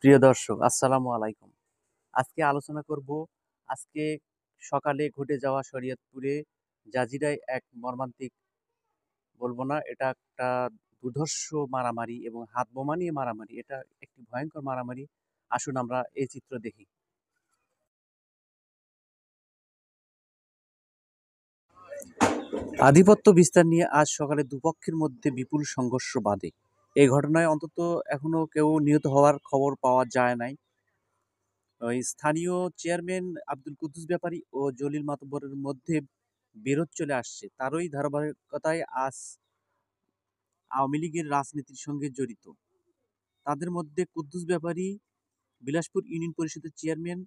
প্রিয় দর্শক, আসসালামু আলাইকুম। আজকে আলোচনা করব আজকে সকালে ঘটে যাওয়া শরীয়তপুরে জাজিরায় এক মর্মান্তিক, বলবো না, এটা একটা দুর্ধর্ষ মারামারি এবং হাত বোমা নিয়ে মারামারি। এটা একটি ভয়ঙ্কর মারামারি। আসুন আমরা এই চিত্র দেখি। আধিপত্য বিস্তার নিয়ে আজ সকালে দুপক্ষের মধ্যে বিপুল সংঘর্ষ বাধে। এই ঘটনায় অন্তত এখনো কেউ নিহত হওয়ার খবর পাওয়া যায় নাই। ওই স্থানীয় চেয়ারম্যান আব্দুল কুদ্দুস ব্যাপারী ও জলিল মাতব্বরের মধ্যে বিরোধ চলে আসছে। তারই ধারাবাহিকতায় আজ আওয়ামী লীগের রাজনীতির সঙ্গে জড়িত। তাদের মধ্যে কুদ্দুস ব্যাপারী বিলাসপুর ইউনিয়ন পরিষদের চেয়ারম্যান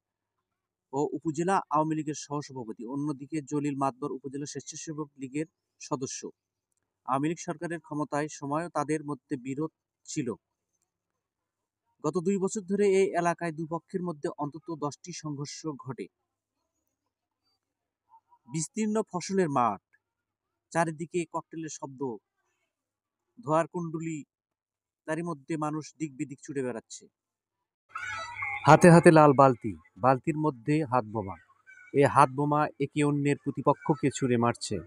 ও উপজেলা আওয়ামী লীগের সহসভাপতি, অন্যদিকে জলিল মাতবর উপজেলা স্বেচ্ছাসেবক লীগের সদস্য। আওয়ামী লীগ সরকারের ক্ষমতায় সময়ও তাদের মধ্যে বিরোধ ছিল। গত 2 বছর ধরে এই এলাকায় দুপক্ষের মধ্যে অন্তত 10টি সংঘর্ষ ঘটে। বিস্তীর্ণ ফসলের মাঠ, চারিদিকে ককটেলের শব্দ, ধোঁয়ার কুণ্ডলী, তারই মধ্যে মানুষ দিক বিদিক ছুটে বেড়াচ্ছে। হাতে হাতে লাল বালতি, বালতির মধ্যে হাত বোমা। এ হাত বোমা একে অন্যের প্রতিপক্ষকে ছুঁড়ে মারছে।